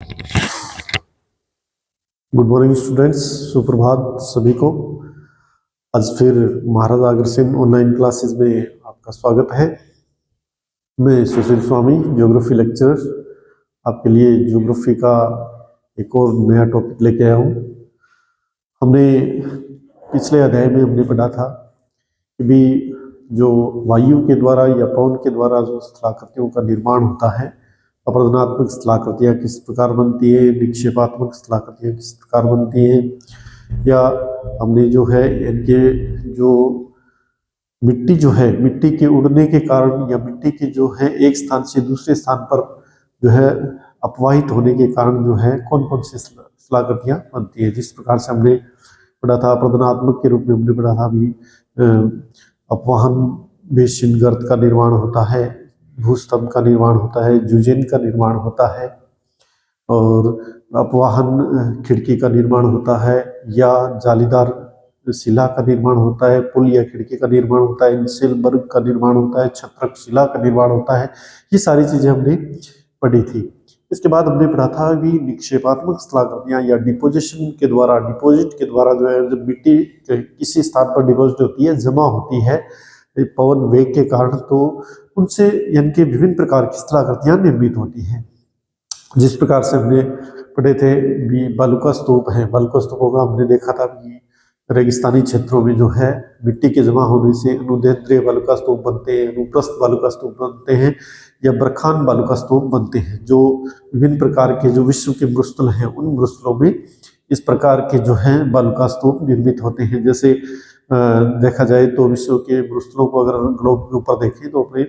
Good morning students, सुप्रभात सभी को। आज फिर महाराज अग्रसेन ऑनलाइन क्लासेस में आपका स्वागत है। मैं सुशील स्वामी, ज्योग्राफी लेक्चरर, आपके लिए ज्योग्राफी का एक और नया टॉपिक लेके आया हूँ। हमने पिछले अध्याय में हमने पढ़ा था कि भी जो वायु के द्वारा या पवन के द्वारा जो स्थलाकृतियों का निर्माण होता है, अपरदनात्मक स्थलाकृतियाँ किस प्रकार बनती है, निक्षेपात्मक स्थलाकृतियाँ किस प्रकार बनती हैं, या हमने जो है इनके जो मिट्टी जो है, मिट्टी के उड़ने के कारण या मिट्टी के जो है एक स्थान से दूसरे स्थान पर जो है अपवाहित होने के कारण जो है कौन कौन सी स्थलाकृतियाँ बनती है। जिस प्रकार से हमने पढ़ा था, अपरदनात्मक के रूप में हमने पढ़ा था अभी अपवाहन बेसिन गर्त का निर्माण होता है, भूस्तंभ का निर्माण होता है, जुजेन का निर्माण होता है, और अपवाहन खिड़की का निर्माण होता है, या जालीदार शिला का निर्माण होता है, पुल या खिड़की का निर्माण होता है, इंसेलबर्ग का निर्माण होता है, छत्रक शिला का निर्माण होता है। ये सारी चीजें हमने पढ़ी थी। इसके बाद हमने पढ़ा था कि निक्षेपात्मक स्थलाकृतियां या डिपोजिशन के द्वारा, डिपॉजिट के द्वारा जो है जब मिट्टी किसी स्थान पर डिपॉजिट होती है, जमा होती है पवन वेग के कारण, तो उनसे यानी कि विभिन्न प्रकार की स्थलाकृतियां निर्मित होती हैं। जिस प्रकार से हमने पढ़े थे भी बालुका स्तूप है, बालुका स्तूपों का हमने देखा था कि रेगिस्तानी क्षेत्रों में जो है मिट्टी के जमा होने से अनुदैर्ध्य बालुका स्तूप बनते हैं, अनुप्रस्थ बालुका स्तूप बनते हैं, या बरखान बालुका स्तूप बनते हैं, जो विभिन्न प्रकार के जो विश्व के मरुस्थल हैं उन मरुस्थलों में इस प्रकार के जो है बालुका स्तूप निर्मित होते हैं। जैसे देखा जाए तो विश्व के मरुस्थलों को अगर ग्लोब के ऊपर देखें तो अपने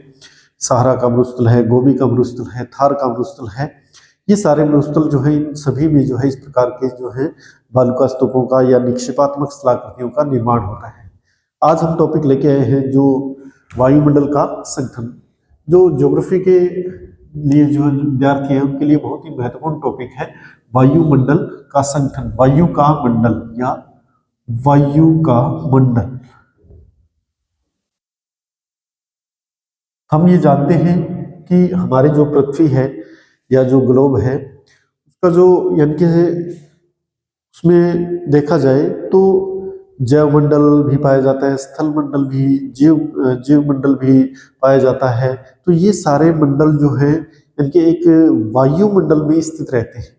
सहारा का मरुस्थल है, गोबी का मरुस्थल है, थार का मरुस्थल है, ये सारे मरुस्थल जो है इन सभी में जो है इस प्रकार के जो है बालुका स्तूपों का या निक्षेपात्मक स्थलाकृतियों का निर्माण होता है। आज हम टॉपिक लेके आए हैं जो वायुमंडल का संगठन, जो ज्योग्राफी के लिए जो विद्यार्थी है उनके लिए बहुत ही महत्वपूर्ण टॉपिक है। वायुमंडल का संगठन, वायु का मंडल या वायु का मंडल। हम ये जानते हैं कि हमारे जो पृथ्वी है या जो ग्लोब है उसका जो यानी कि उसमें देखा जाए तो जैव मंडल भी पाया जाता है, स्थल मंडल भी, जीव मंडल भी पाया जाता है। तो ये सारे मंडल जो है इनके एक वायुमंडल में स्थित रहते हैं।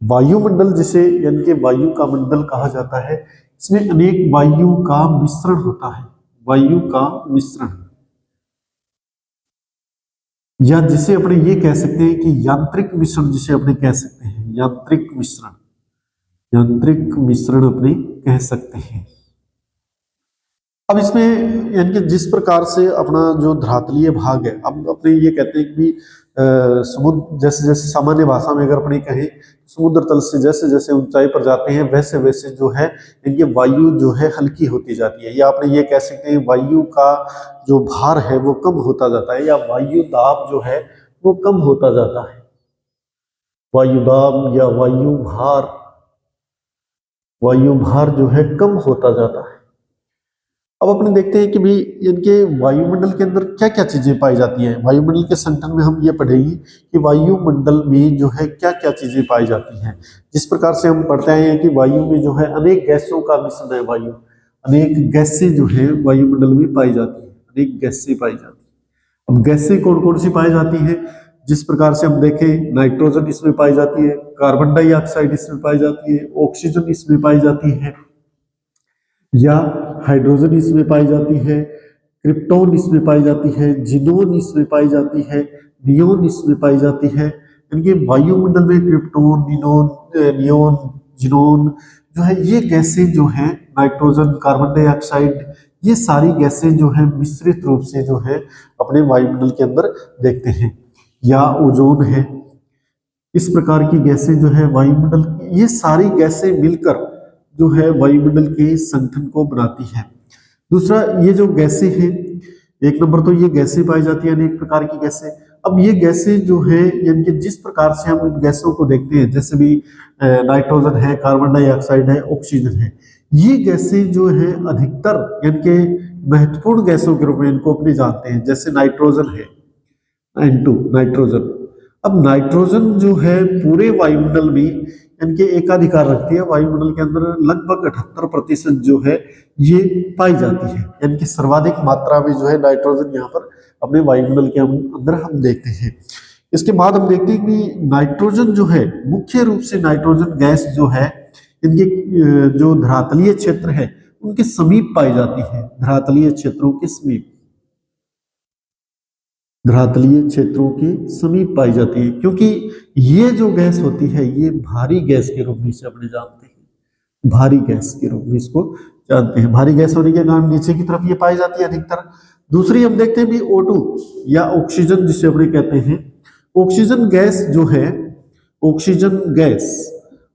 वायुमंडल जिसे यानी कि वायु का मंडल कहा जाता है, इसमें अनेक वायु का मिश्रण होता है, वायु का मिश्रण, या जिसे अपने ये कह सकते हैं कि यांत्रिक मिश्रण, जिसे अपने कह सकते हैं यांत्रिक मिश्रण, यांत्रिक मिश्रण अपने कह सकते हैं। अब इसमें यानी कि जिस प्रकार से अपना जो धरातलीय भाग है, अब अपने ये कहते हैं कि समुद्र, जैसे जैसे सामान्य भाषा में अगर अपने कहें, समुद्र तल से जैसे जैसे ऊंचाई पर जाते हैं वैसे वैसे जो है इनकी वायु जो है हल्की होती जाती है, या आपने ये कह सकते हैं वायु का जो भार है वो कम होता जाता है, या वायु दाब जो है वो कम होता जाता है। वायु दाब या वायु भार जो है कम होता जाता है। अब अपने देखते हैं कि भी इनके वायुमंडल के अंदर क्या क्या चीजें पाई जाती हैं। वायुमंडल के संगठन में हम ये पढ़ेंगे कि वायुमंडल में जो है क्या क्या चीजें पाई जाती हैं। जिस प्रकार से हम पढ़ते हैं कि वायु में जो है अनेक गैसों का मिश्रण है, वायु अनेक गैसें जो है वायुमंडल में पाई जाती है, अनेक गैसें पाई जाती है। अब गैसें कौन कौन सी पाई जाती है, जिस प्रकार से हम देखें, नाइट्रोजन इसमें पाई जाती है, कार्बन डाइऑक्साइड इसमें पाई जाती है, ऑक्सीजन इसमें पाई जाती है, या हाइड्रोजन इसमें पाई जाती है, क्रिप्टॉन इसमें पाई जाती है, जिनोन इसमें पाई जाती है, नियोन इसमें पाई जाती है। इनके वायुमंडल में क्रिप्टॉन, नियोन, जिनोन जो है ये गैसें जो है, नाइट्रोजन, कार्बन डाइऑक्साइड, ये सारी गैसें जो है मिश्रित रूप से जो है अपने वायुमंडल के अंदर देखते हैं, या ओजोन है। इस प्रकार की गैसें जो है वायुमंडल, ये सारी गैसें मिलकर जो है वायुमंडल के संगठन को बनाती है। दूसरा, ये जो गैसें हैं, एक नंबर तो ये गैसें पाई जाती है, अनेक प्रकार की गैसें। अब ये गैसें जो है यानी कि जिस प्रकार से हम इन गैसों को देखते हैं, जैसे भी नाइट्रोजन है, कार्बन डाइऑक्साइड है, ऑक्सीजन है, ये गैसें जो है अधिकतर यानी कि महत्वपूर्ण गैसों के रूप में इनको अपने जानते हैं। जैसे नाइट्रोजन है, N2 नाइट्रोजन, अब नाइट्रोजन जो है पूरे वायुमंडल में इनके एकाधिकार रखती है। वायुमंडल के अंदर लगभग 78% जो है ये पाई जाती है, यानी कि सर्वाधिक मात्रा में जो है नाइट्रोजन यहाँ पर अपने वायुमंडल के अंदर हम देखते हैं। इसके बाद हम देखते हैं कि नाइट्रोजन जो है मुख्य रूप से नाइट्रोजन गैस जो है इनके जो धरातलीय क्षेत्र है उनके समीप पाई जाती है, धरातलीय क्षेत्रों के समीप, धरातलीय क्षेत्रों के समीप पाई जाती है, क्योंकि ये जो गैस होती है ये भारी गैस के रूप में इसे अपने जानते हैं, भारी गैस के रूप में इसको जानते हैं। भारी गैस होने के कारण नीचे की तरफ ये पाई जाती है अधिकतर। दूसरी हम देखते हैं भी O2 या ऑक्सीजन जिसे अपने कहते हैं। ऑक्सीजन गैस जो है, ऑक्सीजन गैस,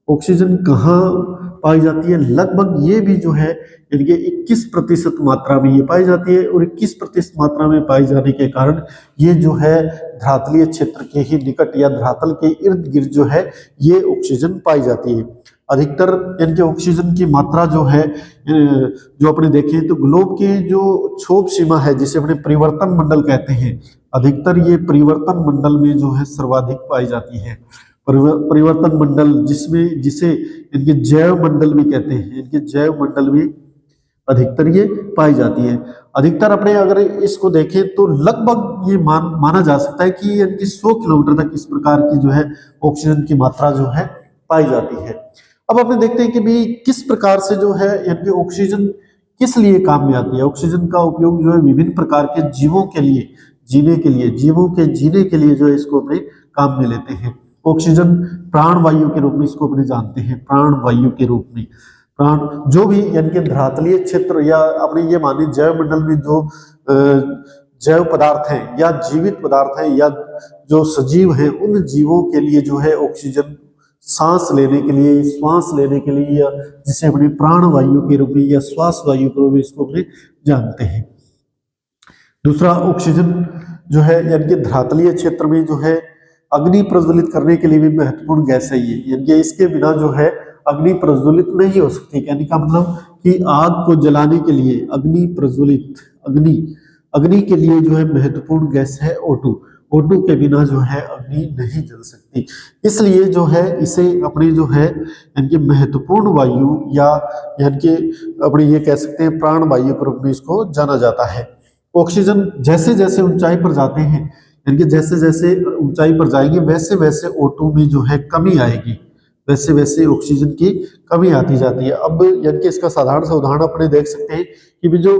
ऑक्सीजन कहाँ पाई जाती है? लगभग ये भी जो है इनके 21% मात्रा में ये पाई जाती है, और 21% मात्रा में पाई जाने के कारण ये जो है धरातलीय क्षेत्र के ही निकट या धरातल के इर्द गिर्द जो है ये ऑक्सीजन पाई जाती है। अधिकतर इनके ऑक्सीजन की मात्रा जो है जो अपने देखें तो ग्लोब के जो क्षोभ सीमा है जिसे अपने परिवर्तन मंडल कहते हैं, अधिकतर ये परिवर्तन मंडल में जो है सर्वाधिक पाई जाती है। परिवर्तन मंडल जिसमें जिसे इनके जैव मंडल भी कहते हैं, इनके जैव मंडल में अधिकतर ये पाई जाती है। अधिकतर अपने अगर इसको देखें तो लगभग ये माना जा सकता है कि इनकी 100 किलोमीटर तक इस प्रकार की जो है ऑक्सीजन की मात्रा जो है पाई जाती है। अब अपने देखते हैं कि भी किस प्रकार से जो है इनकी ऑक्सीजन किस लिए काम में आती है। ऑक्सीजन का उपयोग जो है विभिन्न प्रकार के जीवों के लिए जीने के लिए, जीवों के जीने के लिए जो है इसको अपने काम में लेते हैं। ऑक्सीजन प्राण वायु के रूप में इसको अपने जानते हैं, प्राण वायु के रूप में। प्राण जो भी यानी कि धरातलीय क्षेत्र या अपने ये मानिए जैव मंडल में जो जैव पदार्थ हैं या जीवित पदार्थ हैं या जो सजीव हैं, उन जीवों के लिए जो है ऑक्सीजन सांस लेने के लिए, श्वास लेने के लिए, या जिसे अपने प्राण वायु के रूप में या श्वास वायु के रूप में इसको अपने जानते हैं। दूसरा ऑक्सीजन जो है यानी कि धरातलीय क्षेत्र में जो है अग्नि प्रज्वलित करने के लिए भी महत्वपूर्ण गैस है ये, यानी कि इसके बिना जो है अग्नि प्रज्वलित नहीं हो सकती। कहने का मतलब कि आग को जलाने के लिए अग्नि प्रज्वलित, अग्नि के लिए जो है महत्वपूर्ण गैस है O2। O2 के बिना जो है अग्नि नहीं जल सकती, इसलिए जो है इसे अपने जो है यानी कि महत्वपूर्ण वायु या यानी कि अपने ये कह सकते हैं प्राण वायु के रूप में इसको जाना जाता है। ऑक्सीजन जैसे जैसे ऊंचाई पर जाते हैं, यानी कि जैसे जैसे ऊंचाई पर जाएंगे वैसे वैसे O2 में जो है कमी आएगी, वैसे वैसे ऑक्सीजन की कमी आती जाती है। अब यानी कि इसका साधारण सा उदाहरण अपने देख सकते हैं कि भी जो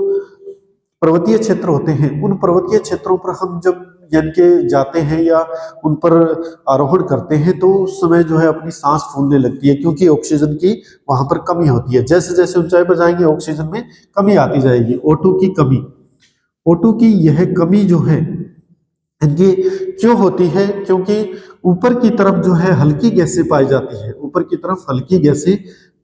पर्वतीय क्षेत्र होते हैं, उन पर्वतीय क्षेत्रों पर हम जब यानी कि जाते हैं या उन पर आरोहण करते हैं तो उस समय जो है अपनी सांस फूलने लगती है, क्योंकि ऑक्सीजन की वहां पर कमी होती है। जैसे जैसे ऊंचाई पर जाएंगे ऑक्सीजन में कमी आती जाएगी, O2 की कमी। O2 की यह कमी जो है ये क्यों होती है? क्योंकि ऊपर की तरफ जो है हल्की गैसें पाई जाती है, ऊपर की तरफ हल्की गैसें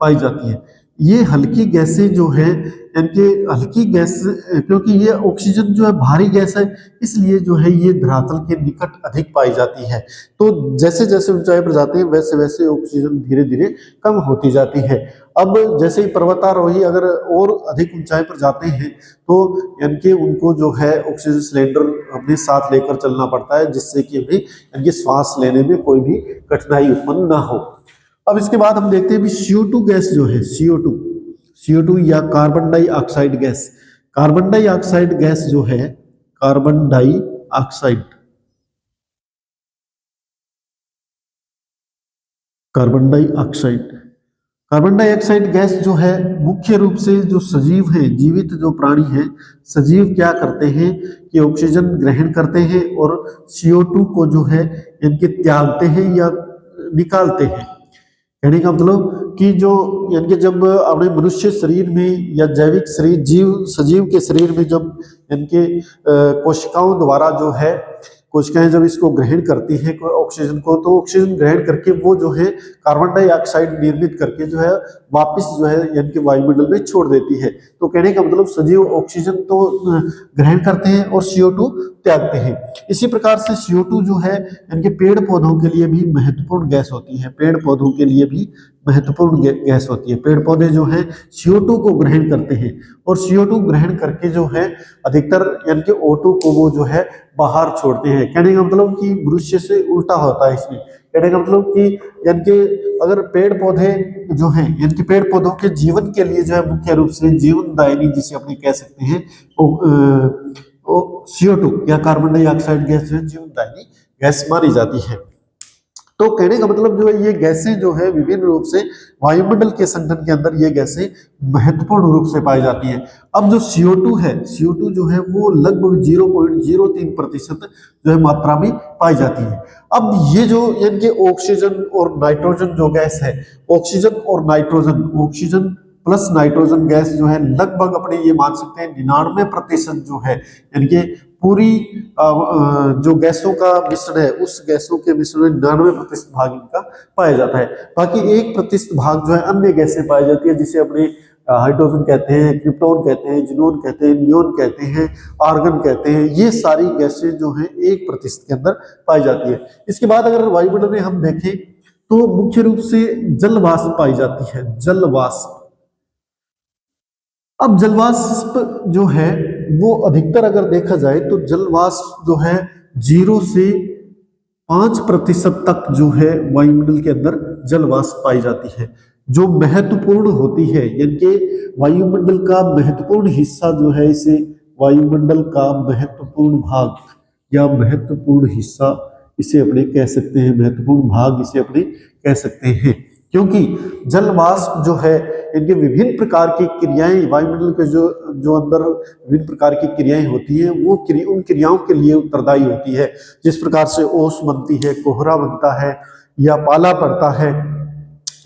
पाई जाती है। ये हल्की गैसें जो है इनके हल्की गैस, क्योंकि ये ऑक्सीजन जो है भारी गैस है, इसलिए जो है ये धरातल के निकट अधिक पाई जाती है। तो जैसे जैसे ऊंचाई पर जाते हैं वैसे वैसे ऑक्सीजन धीरे धीरे कम होती जाती है। अब जैसे ही पर्वतारोही अगर और अधिक ऊंचाई पर जाते हैं तो यानी कि उनको जो है ऑक्सीजन सिलेंडर अपने साथ लेकर चलना पड़ता है, जिससे कि हमें यानी कि श्वास लेने में कोई भी कठिनाई उत्पन्न ना हो। अब इसके बाद हम देखते हैं भी CO2 गैस जो है, CO2 या carbon dioxide gas. Carbon dioxide gas जो है, carbon dioxide, carbon dioxide, carbon dioxide gas जो है मुख्य रूप से जो सजीव हैं, जीवित जो प्राणी हैं, सजीव क्या करते हैं कि ऑक्सीजन ग्रहण करते हैं और CO2 को जो है इनके त्यागते हैं या निकालते हैं। कहने का मतलब कि जो यानी कि जब अपने मनुष्य शरीर में या जैविक शरीर जीव सजीव के शरीर में जब इनके कोशिकाओं द्वारा जो है कोशिकाएं जब इसको ग्रहण करती हैं ऑक्सीजन को, तो ऑक्सीजन ग्रहण करके वो जो है कार्बन डाइऑक्साइड निर्मित करके जो है वापस जो है यानी कि वायुमंडल में छोड़ देती है। तो कहने का मतलब सजीव ऑक्सीजन तो ग्रहण करते हैं और CO2 त्यागते हैं। इसी प्रकार से CO2 जो है यानी कि पेड़ पौधों के लिए भी महत्वपूर्ण गैस होती है, पेड़ पौधों के लिए भी महत्वपूर्ण गैस होती है। पेड़ पौधे जो है CO2 को ग्रहण करते हैं और CO2 ग्रहण करके जो है अधिकतर यानी कि O2 को वो जो है बाहर छोड़ते हैं। कहने का मतलब कि मनुष्य से उल्टा होता है इसमें। कहने का मतलब कि यानी कि अगर पेड़ पौधे जो हैं यानी कि पेड़ पौधों के जीवन के लिए जो है मुख्य रूप से जीवनदायिनी जिसे अपने कह सकते हैं वो CO2 या कार्बन डाइऑक्साइड गैस जो है जीवनदायिनी गैस मानी जाती है। तो कहने का मतलब जो है ये गैसें जो है विभिन्न रूप से वायुमंडल के संगठन के अंदर ये गैसें महत्वपूर्ण रूप से पाई जाती हैं। अब जो CO2 है, CO2 जो है वो लगभग 0.03% जो है मात्रा में पाई जाती है। अब ये जो यानी कि ऑक्सीजन और नाइट्रोजन जो गैस है, ऑक्सीजन और nitrogen, oxygen plus nitrogen gas जो है लगभग अपने ये मान सकते हैं 99% जो है यानी कि पूरी जो गैसों का मिश्रण है उस गैसों के मिश्रण में 99% भाग इनका पाया जाता है। बाकी 1% भाग जो है अन्य गैसें पाई जाती है जिसे अपने हाइड्रोजन कहते हैं, क्रिप्टॉन कहते हैं, जिनोन कहते हैं, नियोन कहते हैं, आर्गन कहते हैं। ये सारी गैसें जो हैं 1% के अंदर पाई जाती है। इसके बाद अगर वायुमंडल में हम देखें तो मुख्य रूप से जल वाष्प पाई जाती है। जल वाष्प, अब जलवाष्प जो है वो अधिकतर अगर देखा जाए तो जलवाष्प जो है 0 से 5% तक जो है वायुमंडल के अंदर जलवाष्प पाई जाती है। जो महत्वपूर्ण होती है यानी कि वायुमंडल का महत्वपूर्ण हिस्सा जो है इसे वायुमंडल का महत्वपूर्ण भाग या महत्वपूर्ण हिस्सा इसे अपने कह सकते हैं, महत्वपूर्ण भाग इसे अपने कह सकते हैं। क्योंकि जल वाष्प जो है इनके विभिन्न प्रकार की क्रियाएं वायुमंडल के जो जो अंदर विभिन्न प्रकार की क्रियाएं होती हैं वो उन क्रियाओं के लिए उत्तरदायी होती है। जिस प्रकार से ओस बनती है, कोहरा बनता है या पाला पड़ता है,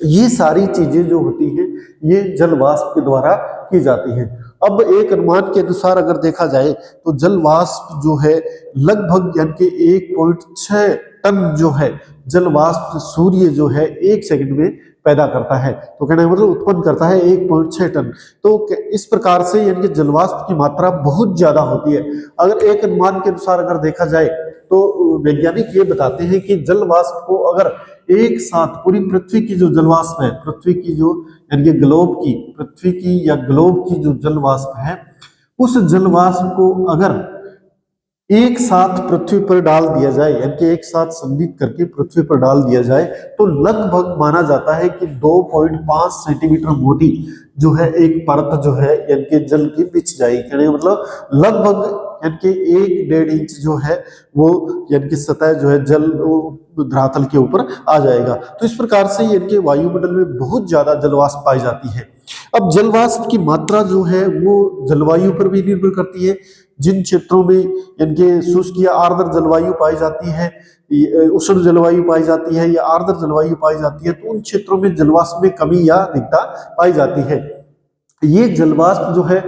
ये सारी चीजें जो होती हैं ये जल वाष्प के द्वारा की जाती हैं। अब एक अनुमान के अनुसार अगर देखा जाए तो जल वाष्प जो है लगभग यानी कि 1.6 टन जो है जल वाष्प सूर्य जो है 1 सेकंड में पैदा करता है। तो कहना है मतलब उत्पन्न करता है 1.6 टन। तो इस प्रकार से यानी कि जल वाष्प की मात्रा बहुत ज्यादा होती है। अगर एक अनुमान के अनुसार अगर देखा जाए तो वैज्ञानिक ये बताते हैं कि जल वाष्प को अगर एक साथ पूरी पृथ्वी की जो जल वाष्प है, पृथ्वी की जो यानी कि ग्लोब की, पृथ्वी की या ग्लोब की जो जल वाष्प है उस जल वाष्प को अगर एक साथ पृथ्वी पर डाल दिया जाए यानी कि एक साथ संमिलित करके पृथ्वी पर डाल दिया जाए तो लगभग माना जाता है कि 2.5 सेंटीमीटर मोटी जो है एक परत जो है यानी कि जल की बिछ जाएगी। कहने मतलब लगभग यानी कि 1-1.5 इंच जो है वो यानी कि सतह जो है जल धरातल के ऊपर आ जाएगा। तो इस प्रकार से यानी कि वायुमंडल में बहुत ज्यादा जलवाष्प पाई जाती है। अब जलवाष्प की मात्रा जो है वो जलवायु पर भी निर्भर करती है। जिन क्षेत्रों में यानी कि शुष्क या आर्द्र जलवायु पाई जाती है, उष्ण जलवायु पाई जाती है या आर्द्र जलवायु पाई जाती है तो उन क्षेत्रों में जलवाष्प में कमी या अधिकता पाई जाती है। ये जलवाष्प जो है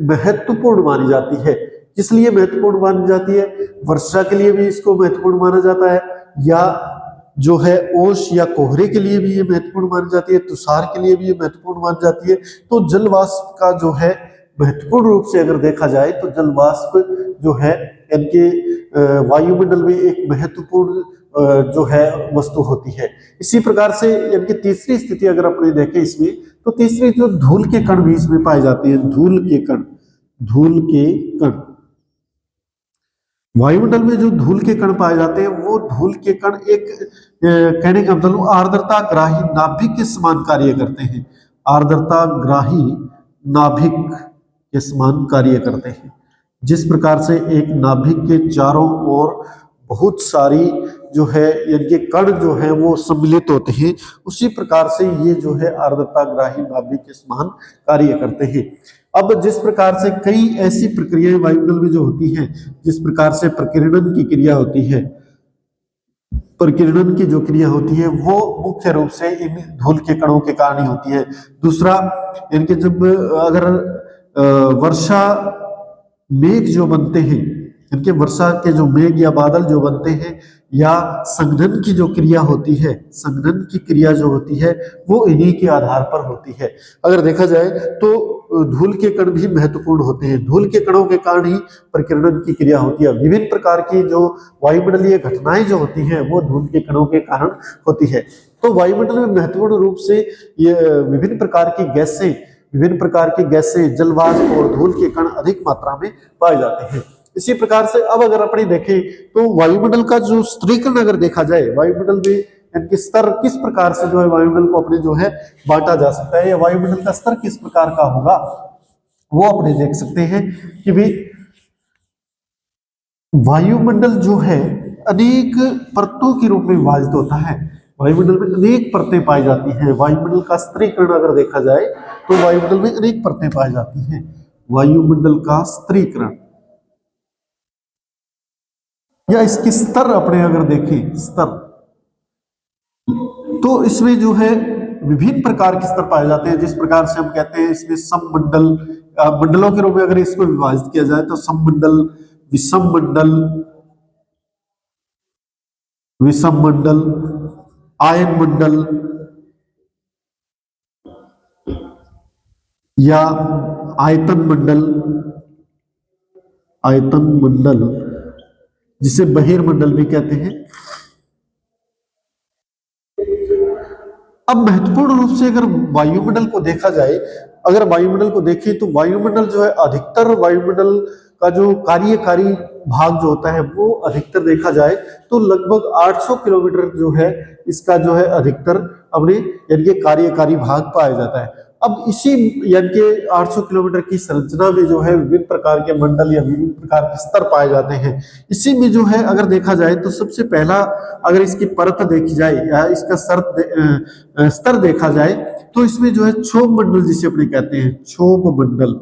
महत्वपूर्ण मानी जाती है। किस लिए महत्वपूर्ण मानी जाती है? वर्षा के लिए भी इसको महत्वपूर्ण माना जाता है या जो है ओस या कोहरे के लिए भी ये महत्वपूर्ण मानी जाती है, तुषार के लिए भी ये महत्वपूर्ण मानी जाती है। तो जलवाष्प का जो है महत्वपूर्ण रूप से अगर देखा जाए तो जलवाष्प जो है इनके वायुमंडल में एक महत्वपूर्ण जो है वस्तु होती है। इसी प्रकार से यानी कि तीसरी स्थिति अगर अपने देखें इसमें तो तीसरी जो धूल के कण भी इसमें पाए जाते हैं। धूल के कण, धूल के कण वायुमंडल में जो धूल के कण पाए जाते हैं वो धूल के कण एक कहने का मतलब आर्द्रता ग्राही नाभिक के समान कार्य करते हैं। आर्द्रता ग्राही नाभिक के समान कार्य करते हैं। जिस प्रकार से एक नाभिक के चारों ओर बहुत सारी जो है यानी कि कण जो है वो सम्मिलित होते हैं, उसी प्रकार से ये जो है आर्द्रता ग्राही नाभिक के समान कार्य करते हैं। अब जिस प्रकार से कई ऐसी प्रक्रियाएं वायुमंडल में जो होती हैं, जिस प्रकार से प्रकीर्णन की क्रिया होती है, प्रकीर्णन की जो क्रिया होती है वो मुख्य रूप से इन धूल के कणों के कारण ही होती है। दूसरा इनके जब अगर वर्षा मेघ जो बनते हैं, इनके वर्षा के जो मेघ या बादल जो बनते हैं या संघनन की जो क्रिया होती है, संघनन की क्रिया जो होती है वो इन्हीं के आधार पर होती है। अगर देखा जाए तो धूल के कण भी महत्वपूर्ण होते हैं। धूल के कणों के कारण ही प्रकीर्णन की क्रिया होती है। विभिन्न प्रकार की जो वायुमंडलीय घटनाएं जो होती हैं वो धूल के कणों के कारण होती है। तो वायुमंडल में महत्वपूर्ण रूप से ये विभिन्न प्रकार की गैसें, जलवाष्प और धूल के कण अधिक मात्रा में पाए जाते हैं। इसी प्रकार से अब अगर अपने देखें तो वायुमंडल का जो स्तरीकरण अगर देखा जाए, वायुमंडल में इनके स्तर किस प्रकार से जो है वायुमंडल को अपने जो है बांटा जा सकता है, या वायुमंडल का स्तर किस प्रकार का होगा, वो अपने देख सकते हैं कि भी वायुमंडल जो है अनेक परतों के रूप में विभाजित होता है। वायुमंडल में अनेक परतें पाई जाती हैं। वायुमंडल का स्तरीकरण अगर देखा जाए तो वायुमंडल में अनेक परतें पाई जाती हैं। वायुमंडल का स्तरीकरण या इसके स्तर अपने अगर देखें, स्तर, तो इसमें जो है विभिन्न प्रकार के स्तर पाए जाते हैं। जिस प्रकार से हम कहते हैं इसमें सममंडल, मंडलों के रूप में अगर इसको विभाजित किया जाए तो सममंडल, विषम मंडल, विषम मंडल, आयन मंडल या आयतन मंडल, आयतन मंडल जिसे बहिर्मंडल भी कहते हैं। अब महत्वपूर्ण रूप से अगर वायुमंडल को देखा जाए, अगर वायुमंडल को देखें तो वायुमंडल जो है अधिकतर वायुमंडल का जो कार्यकारी भाग जो होता है वो अधिकतर देखा जाए तो लगभग 800 किलोमीटर जो है इसका जो है अधिकतर अपने यानी कि कार्यकारी भाग पाया जाता है। अब इसी यानी कि 800 किलोमीटर की संरचना में जो है विभिन्न प्रकार के मंडल या विभिन्न प्रकार के स्तर पाए जाते हैं। इसी में जो है अगर देखा जाए तो सबसे पहला अगर इसकी परत देखी जाए या इसका स्तर देखा जाए तो इसमें जो है क्षोभ मंडल जिसे अपने कहते हैं, क्षोभ मंडल,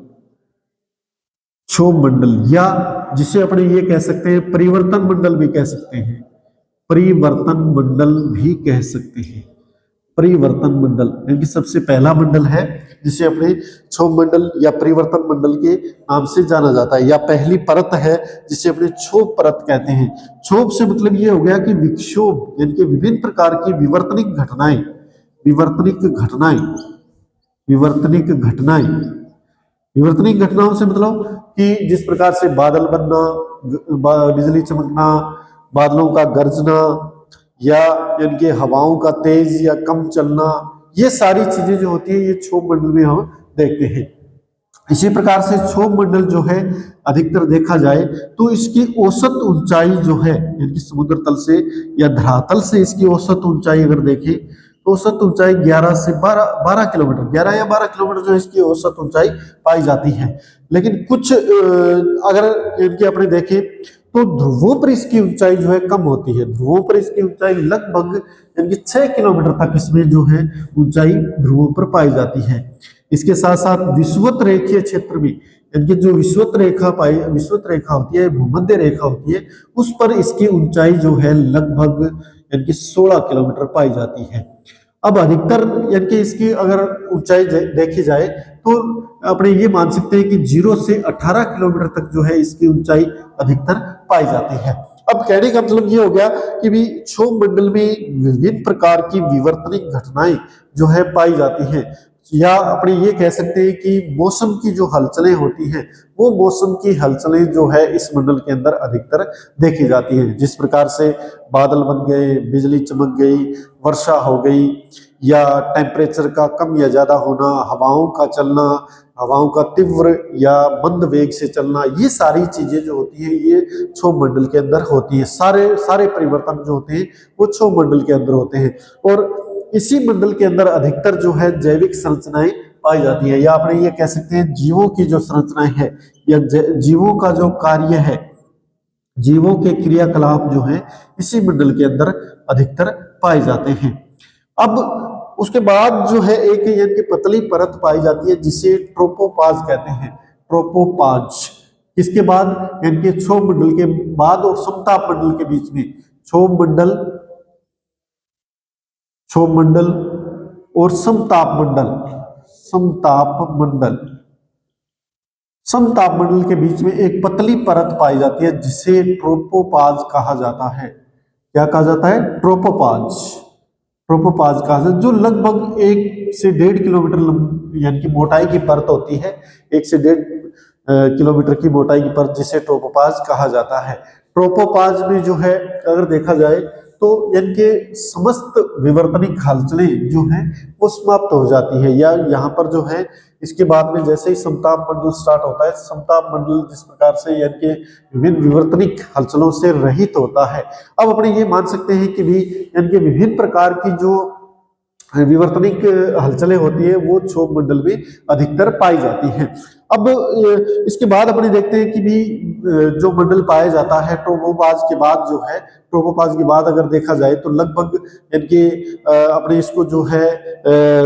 क्षोभ मंडल, या जिसे अपने ये कह सकते हैं परिवर्तन मंडल भी कह सकते हैं, परिवर्तन मंडल भी कह सकते हैं। परिवर्तन मंडल यानी सबसे पहला मंडल है जिसे अपने क्षोभ मंडल या परिवर्तन मंडल के नाम से जाना जाता है, या पहली परत है जिसे अपने क्षोभ परत कहते हैं। क्षोभ से मतलब ये हो गया कि विक्षोभ यानी कि विभिन्न प्रकार की विवर्तनिक घटनाएं, विवर्तनिक घटनाएं, विवर्तनिक घटनाएं, विवर्तनिक घटनाओं से मतलब कि जिस प्रकार से बादल बनना, बिजली चमकना, बादलों का गरजना, या यानी कि हवाओं का तेज या कम चलना, ये सारी चीजें जो होती है ये क्षोभ मंडल में हम देखते हैं। इसी प्रकार से क्षोभ मंडल जो है अधिकतर देखा जाए तो इसकी औसत ऊंचाई जो है यानी कि समुद्र तल से या धरातल से इसकी औसत ऊंचाई अगर देखें तो औसत ऊंचाई 11 से 12 किलोमीटर, 11 या 12 किलोमीटर जो इसकी औसत ऊंचाई पाई जाती है। लेकिन कुछ अगर इनके अपने देखें तो ध्रुवों पर इसकी ऊंचाई जो है कम होती है। ध्रुवों पर इसकी ऊंचाई लगभग यानी कि 6 किलोमीटर तक इसमें जो है ऊंचाई ध्रुवों पर पाई जाती है। इसके साथ साथ विषुवत रेखीय क्षेत्र में यानी कि जो विषुवत रेखा होती है, भूमध्य रेखा होती है, उस पर इसकी ऊंचाई जो है लगभग यानी कि 16 किलोमीटर पाई जाती है। अब अधिकतर यानी कि इसकी अगर ऊंचाई देखी जाए तो अपने ये मान सकते हैं कि 0 से 18 किलोमीटर तक जो है इसकी ऊंचाई अधिकतर पाई जाती है। अब कहने का मतलब ये हो गया कि भी क्षोभ मंडल में विभिन्न प्रकार की विवर्तनिक घटनाएं जो है पाई जाती हैं, या अपने ये कह सकते हैं कि मौसम की जो हलचलें होती हैं वो मौसम की हलचलें जो है इस मंडल के अंदर अधिकतर देखी जाती हैं। जिस प्रकार से बादल बन गए, बिजली चमक गई, वर्षा हो गई, या टेम्परेचर का कम या ज्यादा होना, हवाओं का चलना, हवाओं का तीव्र या मंद वेग से चलना, ये सारी चीजें जो होती हैं ये क्षोभ मंडल के अंदर होती हैं। सारे परिवर्तन जो होते हैं वो क्षोभ मंडल के अंदर होते हैं। और इसी मंडल के अंदर अधिकतर जो है जैविक संरचनाएं पाई जाती है, या अपने ये कह सकते हैं जीवों की जो संरचनाएं है या जीवों का जो कार्य है, जीवों के क्रियाकलाप जो है इसी मंडल के अंदर अधिकतर पाए जाते हैं। अब उसके बाद जो है एक यानी कि पतली परत पाई जाती है जिसे ट्रोपोपाज कहते हैं, ट्रोपोपाज। इसके बाद यानी कि क्षोभ मंडल के बाद और समताप मंडल के बीच में क्षोभ मंडल और समताप मंडल, समताप मंडल के बीच में एक पतली परत पाई जाती है जिसे ट्रोपोपाज कहा जाता है। क्या कहा जाता है? ट्रोपोपाज। ट्रोपोपाज कहा जाता है, जो लगभग 1 से 1.5 किलोमीटर यानी कि मोटाई की परत होती है। 1 से 1.5 किलोमीटर की मोटाई की परत जिसे ट्रोपोपाज कहा जाता है। ट्रोपोपाज में जो है अगर देखा जाए तो यानी कि समस्त विवर्तनिक हलचलें जो हैं वो समाप्त हो जाती है, या यहाँ पर जो है इसके बाद में जैसे ही समताप मंडल स्टार्ट होता है, समताप मंडल जिस प्रकार से यानी कि विभिन्न विवर्तनिक हलचलों से रहित होता है। अब अपने ये मान सकते हैं कि भी यानी कि विभिन्न प्रकार की जो विवर्तनिक हलचलें होती है वो क्षोभ मंडल में अधिकतर पाई जाती हैं। अब इसके बाद अपने देखते हैं कि भी जो मंडल पाया जाता है ट्रोपोपाज के बाद जो है, ट्रोपोपाज के बाद अगर देखा जाए तो लगभग यानी कि अपने इसको जो है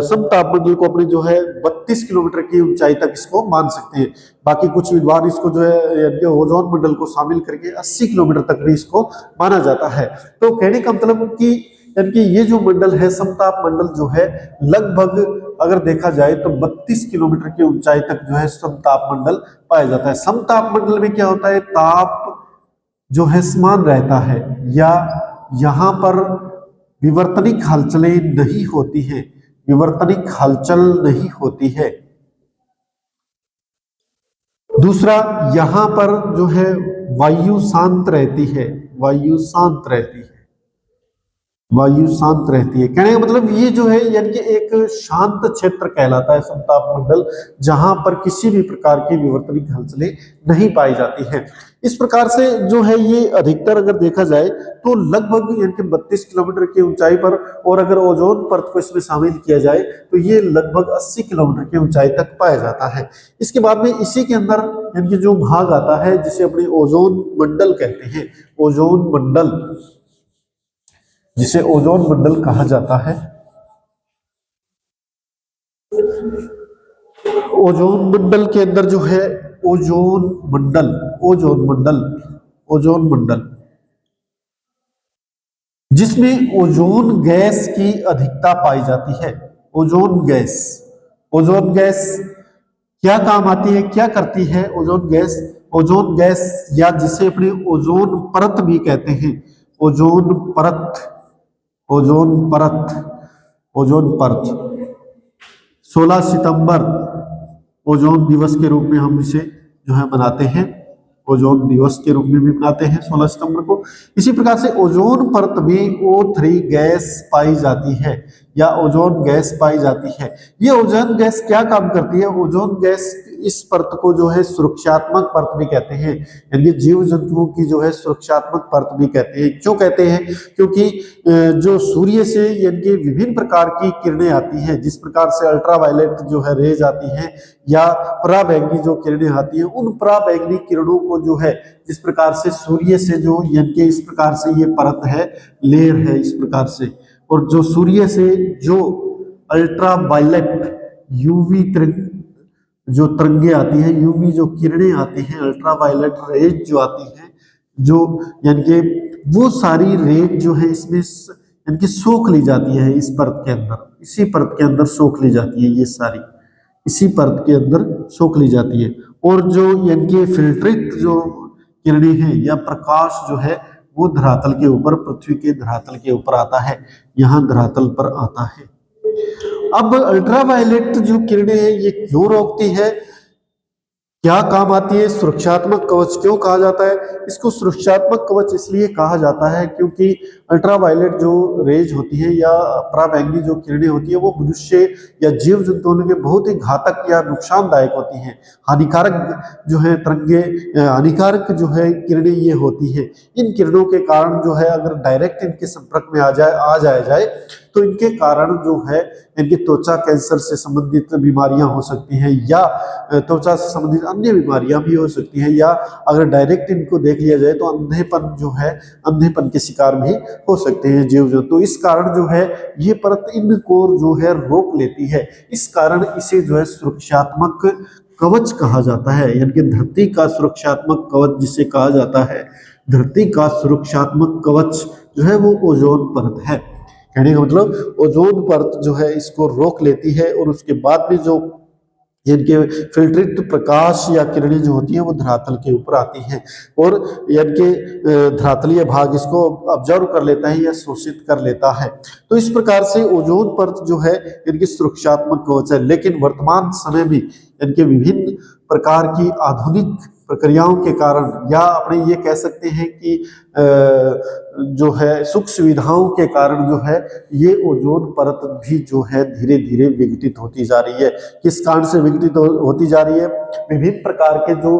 समताप मंडल को अपने जो है 32 किलोमीटर की ऊंचाई तक इसको मान सकते हैं। बाकी कुछ विद्वान इसको जो है यानी कि ओजोन मंडल को शामिल करके 80 किलोमीटर तक भी इसको माना जाता है। तो कहने का मतलब कि यानी कि ये जो मंडल है समताप मंडल जो है लगभग अगर देखा जाए तो 32 किलोमीटर की ऊंचाई तक जो है समताप मंडल पाया जाता है। समताप मंडल में क्या होता है, ताप जो है समान रहता है, या यहाँ पर विवर्तनिक हलचलें नहीं होती हैं, विवर्तनिक हलचल नहीं होती है। दूसरा, यहाँ पर जो है वायु शांत रहती है, वायु शांत रहती है, वायु शांत रहती है। कहने का मतलब ये जो है यानी कि एक शांत क्षेत्र कहलाता है समताप मंडल, जहां पर किसी भी प्रकार की विवर्तनिक हलचलें नहीं पाई जाती हैं। इस प्रकार से जो है ये अधिकतर अगर देखा जाए तो लगभग यानी कि 32 किलोमीटर की ऊंचाई पर, और अगर ओजोन परत को इसमें शामिल किया जाए तो ये लगभग 80 किलोमीटर की ऊंचाई तक पाया जाता है। इसके बाद में इसी के अंदर यानी कि जो भाग आता है जिसे अपने ओजोन मंडल कहते हैं, ओजोन मंडल, जिसे ओजोन मंडल कहा जाता है। ओजोन मंडल के अंदर जो है ओजोन मंडल, ओजोन मंडल, ओजोन मंडल जिसमें ओजोन गैस की अधिकता पाई जाती है। ओजोन गैस, ओजोन गैस क्या काम आती है, क्या करती है ओजोन गैस? ओजोन गैस या जिसे अपने ओजोन परत भी कहते हैं, ओजोन परत, ओजोन परत, ओजोन परत 16 सितंबर ओजोन दिवस के रूप में हम इसे जो है मनाते हैं, ओजोन दिवस के रूप में भी मनाते हैं 16 सितंबर को। इसी प्रकार से ओजोन परत में O3 गैस पाई जाती है, या ओजोन गैस पाई जाती है। ये ओजोन गैस क्या काम करती है? ओजोन गैस इस परत को जो है सुरक्षात्मक परत भी कहते हैं, यानी जीव जंतुओं की जो है सुरक्षात्मक परत भी कहते हैं। क्यों कहते हैं? क्योंकि जो सूर्य से यानी कि विभिन्न प्रकार की किरणें आती हैं, जिस प्रकार से अल्ट्रावायलेट जो है रेज आती हैं, या पराबैंगनी जो किरणें आती हैं, उन पराबैंगनी किरणों को जो है जिस प्रकार से सूर्य से जो यानी कि इस प्रकार से ये परत है, लेयर है इस प्रकार से, और जो सूर्य से जो अल्ट्रावायलेट यूवी जो तरंगे आती हैं, यूवी जो किरणें आती हैं, अल्ट्रावायलेट रेज जो आती हैं, जो यानी कि वो सारी रेज जो है इसमें यानी कि सोख ली जाती है इस परत के अंदर, इसी परत के अंदर सोख ली जाती है, ये सारी इसी परत के अंदर सोख ली जाती है। और जो यानी कि फिल्टरित जो किरणें हैं या प्रकाश जो है वो धरातल के ऊपर, पृथ्वी के धरातल के ऊपर आता है, यहाँ धरातल पर आता है। अब अल्ट्रावायलेट जो किरणें हैं ये क्यों रोकती है, क्या काम आती है, सुरक्षात्मक कवच क्यों कहा जाता है? इसको सुरक्षात्मक कवच इसलिए कहा जाता है क्योंकि अल्ट्रावायलेट जो रेज होती है या पराबैंगनी जो किरणें होती है वो मनुष्य या जीव जंतुओं के बहुत ही घातक या नुकसानदायक होती हैं। हानिकारक जो है तरंगे, हानिकारक जो है किरणें ये होती हैं। इन किरणों के कारण जो है अगर डायरेक्ट इनके संपर्क में आ जाए तो इनके कारण जो है इनकी त्वचा कैंसर से संबंधित बीमारियां हो सकती हैं, या त्वचा से संबंधित अन्य बीमारियां भी हो सकती हैं, या अगर डायरेक्ट इनको देख लिया जाए तो अंधेपन जो है, अंधेपन के शिकार भी हो सकते हैं जीव जंतु। तो इस कारण जो है ये परत इनको जो है रोक लेती है। इस कारण इसे जो है सुरक्षात्मक कवच कहा जाता है, यानी कि धरती का सुरक्षात्मक कवच जिसे कहा जाता है, धरती का सुरक्षात्मक कवच जो है वो ओजोन परत है। कहने का मतलब ओजोन परत जो है इसको रोक लेती है, और उसके बाद भी जो इनके फिल्ट्रेट प्रकाश या किरणें जो होती हैं वो धरातल के ऊपर आती हैं और इनके धरातलीय भाग इसको ऑब्जर्व कर लेता है या शोषित कर लेता है। तो इस प्रकार से ओजोन परत जो है इनकी सुरक्षात्मक कवच है। लेकिन वर्तमान समय में इनके विभिन्न प्रकार की आधुनिक प्रक्रियाओं के कारण या अपने ये कह सकते हैं कि जो है सुख सुविधाओं के कारण जो है ये ओजोन परत भी जो है धीरे धीरे विघटित होती जा रही है। किस कारण से विघटित होती जा रही है? विभिन्न प्रकार के जो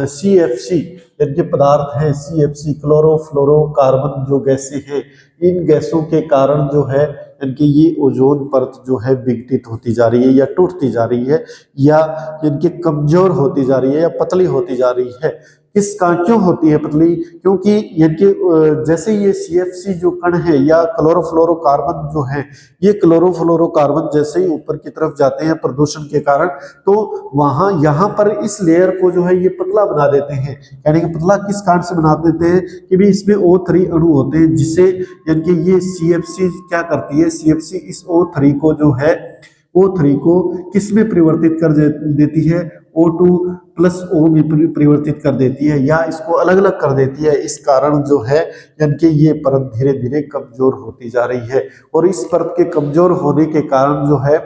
CFC इनके पदार्थ हैं, CFC क्लोरोफ्लोरोकार्बन जो गैसें हैं, इन गैसों के कारण जो है इनकी ये ओजोन परत जो है विघटित होती जा रही है या टूटती जा रही है या इनकी कमजोर होती जा रही है या पतली होती जा रही है। किस कारण क्यों होती है पतली? क्योंकि इनके जैसे ये CFC जो कण है या क्लोरोफ्लोरोकार्बन जो है, ये क्लोरोफ्लोरोकार्बन जैसे ही ऊपर की तरफ जाते हैं प्रदूषण के कारण, तो वहां यहाँ पर इस लेयर को जो है ये पतला बना देते हैं। यानी कि पतला किस कारण से बना देते हैं कि भी इसमें O3 अणु होते हैं, जिससे यानी कि ये CFC क्या करती है, CFC इस O3 को जो है O3 को किस में परिवर्तित कर देती है? O2 प्लस O में परिवर्तित कर देती है या इसको अलग अलग कर देती है। इस कारण जो है यानी कि ये परत धीरे धीरे कमजोर होती जा रही है और इस परत के कमजोर होने के कारण जो है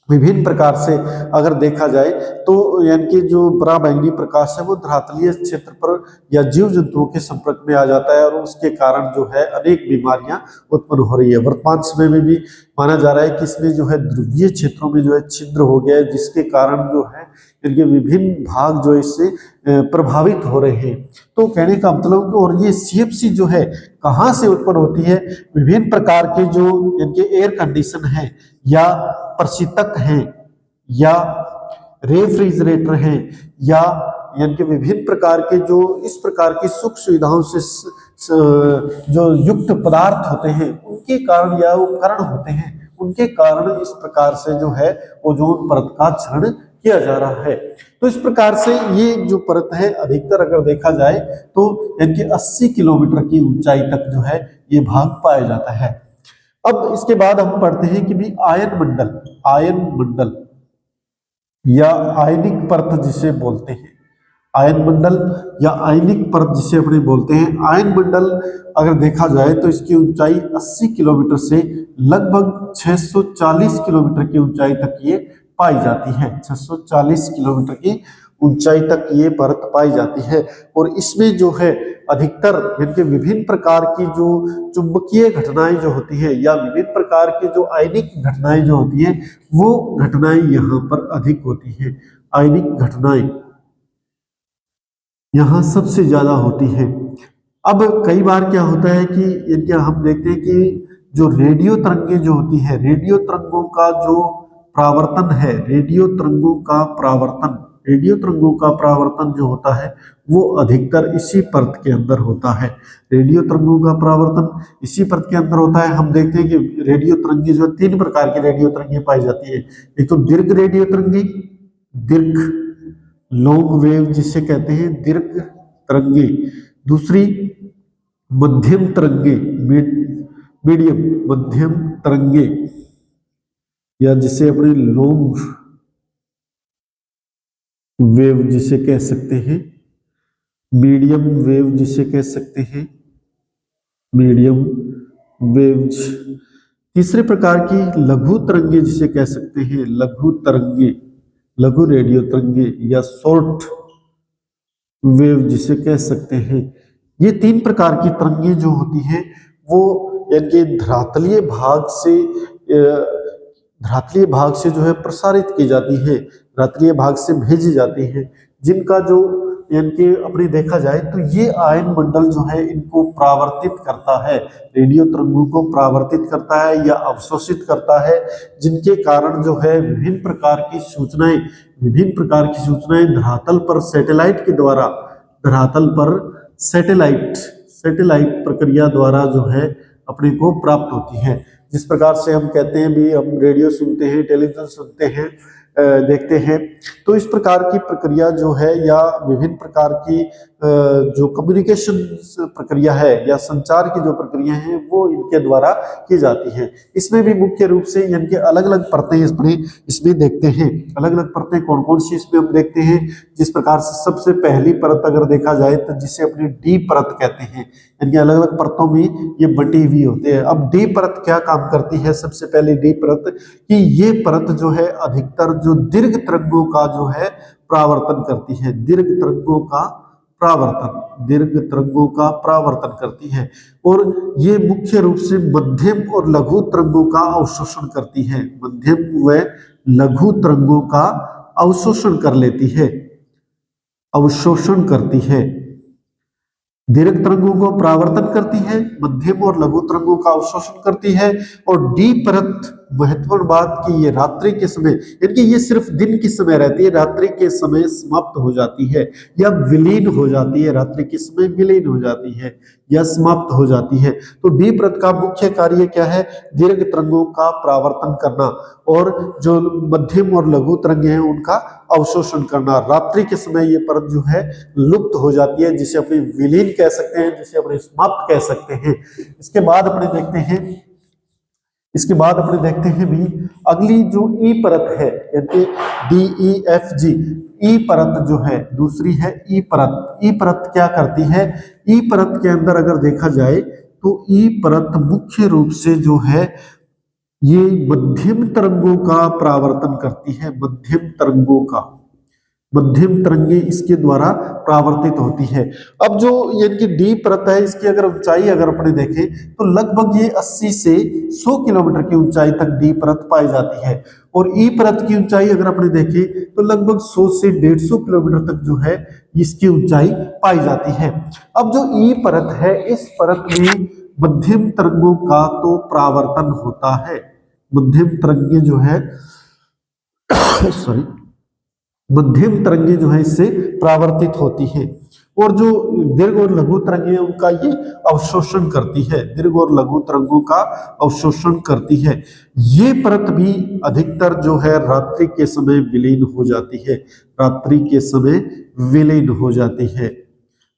विभिन्न प्रकार से अगर देखा जाए तो यानी कि जो पराबैंगनी प्रकाश है वो धरातलीय क्षेत्र पर या जीव जंतुओं के संपर्क में आ जाता है और उसके कारण जो है अनेक बीमारियां उत्पन्न हो रही है। वर्तमान समय में भी माना जा रहा है कि इसमें जो है ध्रुवीय क्षेत्रों में जो है छिद्र हो गया है, जिसके कारण जो है इनके विभिन्न भाग जो इससे प्रभावित हो रहे हैं। तो कहने का मतलब और ये CFC जो है कहाँ से उत्पन्न होती है? विभिन्न प्रकार के जो इनके एयर कंडीशन है या प्रशीतक हैं या रेफ्रिजरेटर हैं या यानी कि विभिन्न प्रकार के जो इस प्रकार की सुख सुविधाओं से जो युक्त पदार्थ होते हैं उनके कारण या उपकरण होते हैं, उनके कारण इस प्रकार से जो है ओजोन परत का क्षरण किया जा रहा है। तो इस प्रकार से ये जो परत है अधिकतर अगर देखा जाए तो इनके 80 किलोमीटर की ऊंचाई तक जो है ये भाग पाया जाता है। अब इसके बाद हम पढ़ते हैं कि भी आयन मंडल या आयनिक परत जिसे बोलते हैं, आयन मंडल या आयनिक परत जिसे अपने बोलते हैं। आयन मंडल अगर देखा जाए तो इसकी ऊंचाई 80 किलोमीटर से लगभग 640 किलोमीटर की ऊंचाई तक ये पाई जाती है। 640 किलोमीटर की ऊंचाई तक ये परत पाई जाती है और इसमें जो है अधिकतर इनके विभिन्न प्रकार की जो चुंबकीय घटनाएं जो होती है या विभिन्न प्रकार की जो आयनिक घटनाएं जो होती है वो घटनाएं यहाँ पर अधिक होती है। आयनिक घटनाएं यहाँ सबसे ज्यादा होती है। अब कई बार क्या होता है कि इनके हम देखते हैं कि जो रेडियो तरंगे जो होती है, रेडियो तरंगों का जो परावर्तन है, रेडियो तरंगों का परावर्तन जो होता है वो अधिकतर इसी परत के अंदर होता है। रेडियो तरंगों का परावर्तन इसी परत के अंदर होता है। हम देखते हैं कि रेडियो तरंगे जो 3 प्रकार की रेडियो तरंगे पाई जाती है। एक तो दीर्घ रेडियो तरंगे, दीर्घ लॉन्ग वेव जिसे कहते हैं दीर्घ तरंगे, दूसरी मध्यम तरंगे, मीडियम मध्यम तरंगे या जिसे अपने लॉन्ग वेव जिसे कह सकते हैं, मीडियम वेव जिसे कह सकते हैं, मीडियम वेव्स। तीसरे प्रकार की लघु तरंगे जिसे कह सकते हैं, लघु तरंगे, लघु रेडियो तरंगे या शॉर्ट वेव जिसे कह सकते हैं। ये 3 प्रकार की तरंगे जो होती हैं वो यानी धरातलीय भाग से जो है प्रसारित की जाती है, धरातलीय भाग से भेजी जाती है, जिनका जो यानी अपने देखा जाए तो ये आयन मंडल जो है इनको परावर्तित करता है, रेडियो तरंगों को परावर्तित करता है या अवशोषित करता है, जिनके कारण जो है विभिन्न प्रकार की सूचनाएं धरातल पर सैटेलाइट के द्वारा, धरातल पर सैटेलाइट प्रक्रिया द्वारा जो है अपने को प्राप्त होती है। जिस प्रकार से हम कहते हैं भी हम रेडियो सुनते हैं, टेलीविजन सुनते हैं, देखते हैं, तो इस प्रकार की प्रक्रिया जो है या विभिन्न प्रकार की जो कम्युनिकेशन प्रक्रिया है या संचार की जो प्रक्रिया है वो इनके द्वारा की जाती है। इसमें भी मुख्य रूप से इनके अलग अलग परतें इसमें देखते हैं। अलग अलग परतें कौन कौन सी इसमें हम देखते हैं, जिस प्रकार से सबसे पहली परत अगर देखा जाए तो जिसे अपनी डी परत कहते हैं, इनके अलग अलग परतों में ये बटी हुई होते हैं। अब डी परत क्या काम करती है, सबसे पहले डी परत कि ये परत जो है अधिकतर जो दीर्घ तरंगों का जो है परावर्तन करती है, दीर्घ तरंगों का परावर्तन करती है, और ये मुख्य रूप से मध्यम और लघु तरंगों का अवशोषण करती है, मध्यम व लघु तरंगों का अवशोषण कर लेती है, अवशोषण करती है। दीर्घ तरंगों को परावर्तन करती है, मध्यम और लघु तरंगों का अवशोषण करती है। और डी परत महत्वपूर्ण बात कि ये रात्रि के समय, यानी ये सिर्फ दिन के समय रहती है, रात्रि के समय समाप्त हो जाती है या विलीन हो जाती है, रात्रि के समय विलीन हो जाती है या समाप्त हो जाती है। तो डी परत का मुख्य कार्य क्या है, दीर्घ तरंगों का परावर्तन करना और जो मध्यम और लघु तरंगे हैं उनका अवशोषण करना। रात्रि के समय ये परत जो है लुप्त हो जाती है, जिसे अपने विलीन कह सकते हैं, जिसे अपने समाप्त कह सकते हैं। इसके बाद अपने देखते हैं भी अगली जो ई परत है, यानी DEFG, ई परत जो है दूसरी है ई परत। ई परत क्या करती है, ई परत के अंदर अगर देखा जाए तो ई परत मुख्य रूप से जो है ये मध्यम तरंगों का परावर्तन करती है, मध्यम तरंगे इसके द्वारा परावर्तित होती है। अब जो यानी डी परत है, इसकी अगर ऊंचाई अगर अपने देखें तो लगभग ये 80 से 100 किलोमीटर की ऊंचाई तक डी परत पाई जाती है, और ई परत की ऊंचाई अगर अपने देखें तो लगभग 100 से 150 किलोमीटर तक जो है इसकी ऊंचाई पाई जाती है। अब जो ई परत है, इस परत में मध्यम तरंगों का तो परावर्तन होता है, मध्यम तरंगे जो है मध्यम तरंगे जो है इससे परावर्तित होती है, और जो दीर्घ और लघु तरंगे हैं उनका ये अवशोषण करती है, दीर्घ और लघु तरंगों का अवशोषण करती है। ये परत भी अधिकतर जो है रात्रि के समय विलीन हो जाती है, रात्रि के समय विलीन हो जाती है,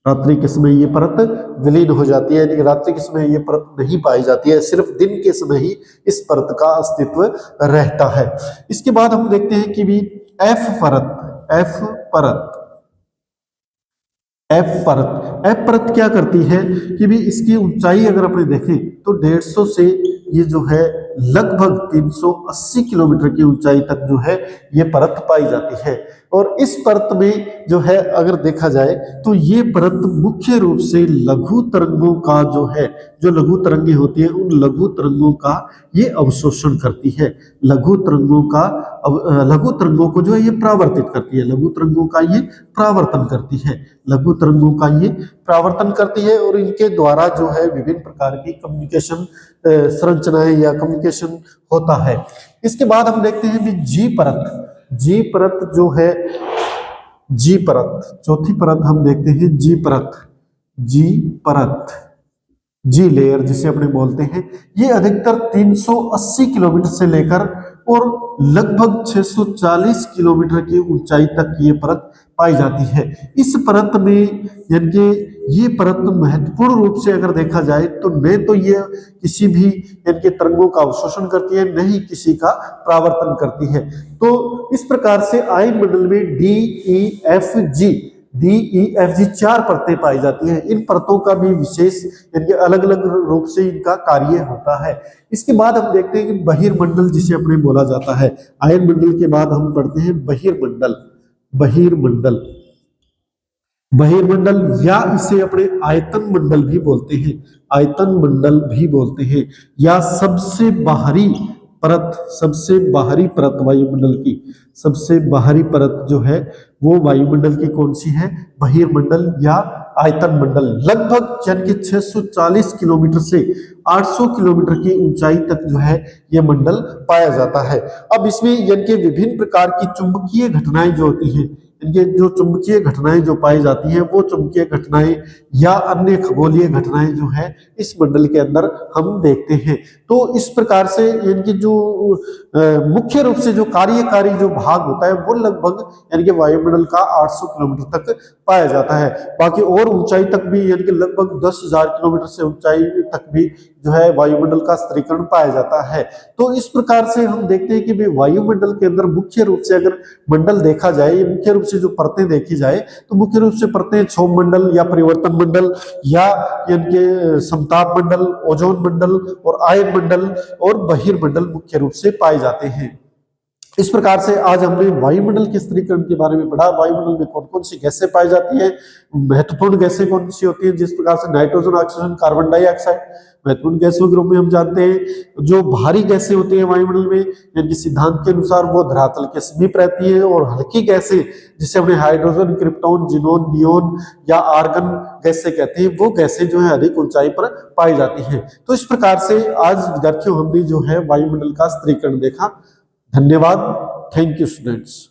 रात्रि के समय ये परत विलीन हो जाती है, यानी रात्रि के समय ये परत नहीं पाई जाती है, सिर्फ दिन के समय ही इस परत का अस्तित्व रहता है। इसके बाद हम देखते हैं कि भी एफ परत क्या करती है कि भी इसकी ऊंचाई अगर अपने देखें तो 150 से ये जो है लगभग 380 किलोमीटर की ऊंचाई तक जो है ये परत पाई जाती है। और इस परत में जो है अगर देखा जाए तो ये परत मुख्य रूप से लघु तरंगों का जो है, जो लघु तरंगे होती है उन लघु तरंगों का ये अवशोषण करती है, लघु तरंगों को जो है ये परावर्तित करती है, लघु तरंगों का ये परावर्तन करती है, लघु तरंगों का ये परावर्तन करती है, और इनके द्वारा जो है विभिन्न प्रकार की कम्युनिकेशन संरचनाएं या कम्युनिकेशन होता है। इसके बाद हम देखते हैं भी जी परत जो है, जी परत चौथी परत हम देखते हैं जी लेयर जिसे अपने बोलते हैं, ये अधिकतर 380 किलोमीटर से लेकर और लगभग 640 किलोमीटर की ऊंचाई तक ये परत पाई जाती है। इस परत में यानी ये परत महत्वपूर्ण रूप से अगर देखा जाए तो न तो ये किसी भी यानी तरंगों का अवशोषण करती है, न ही किसी का परावर्तन करती है। तो इस प्रकार से आयन मंडल में DEFG 4 परतें पाई जाती हैं। इन परतों का भी विशेष यानी अलग अलग रूप से इनका कार्य होता है। इसके बाद हम देखते हैं कि बहिर्मंडल जिसे अपने बोला जाता है। आयन मंडल के बाद हम पढ़ते हैं बहिर्मंडल या इसे अपने आयतन मंडल भी बोलते हैं, या सबसे बाहरी परत वायुमंडल की, सबसे बाहरी परत जो है वो वायुमंडल की कौन सी है, बहिर्मंडल या आयतन मंडल। लगभग यानी 640 किलोमीटर से 800 किलोमीटर की ऊंचाई तक जो है यह मंडल पाया जाता है। अब इसमें यानी विभिन्न प्रकार की चुंबकीय घटनाएं जो होती हैं, इनके जो चुंबकीय घटनाएं जो पाई जाती हैं वो चुंबकीय घटनाएं या अन्य खगोलीय घटनाएं जो है इस मंडल के अंदर हम देखते हैं। तो इस प्रकार से इनकी जो मुख्य रूप से जो कार्यकारी जो भाग होता है वो लगभग यानी कि वायुमंडल का 800 किलोमीटर तक पाया जाता है। बाकी और ऊंचाई तक भी यानी कि लगभग 10,000 किलोमीटर से ऊंचाई तक भी जो है वायुमंडल का स्तरीकरण पाया जाता है। तो इस प्रकार से हम देखते हैं कि भाई वायुमंडल के अंदर मुख्य रूप से अगर मंडल देखा जाए, ये मुख्य रूप से जो परतें देखी जाए तो मुख्य रूप से परतें क्षोभ मंडल या परिवर्तन मंडल या इनके समताप मंडल, ओजोन मंडल और आयन मंडल और बहिर्मंडल मुख्य रूप से पाए जाते हैं। इस प्रकार से आज हमने वायुमंडल के स्तरीकरण के बारे में पढ़ा। वायुमंडल में कौन कौन सी गैसें पाई जाती हैं, महत्वपूर्ण गैसें कौन सी होती हैं, जिस प्रकार से नाइट्रोजन, ऑक्सीजन, कार्बन डाइऑक्साइड महत्वपूर्ण गैसों के रूप में हम जानते हैं। जो भारी गैसें होती हैं वायुमंडल में, यानी कि सिद्धांत के अनुसार वो धरातल के समीप रहती है, और हल्की गैसें जिसे हमने हाइड्रोजन, क्रिप्टॉन, जिनोन, नियोन या आर्गन गैसें कहते हैं, वो गैसें जो है अधिक ऊंचाई पर पाई जाती हैं। तो इस प्रकार से आज विद्यार्थियों हमने जो है वायुमंडल का स्तरीकरण देखा। धन्यवाद। Thank you students.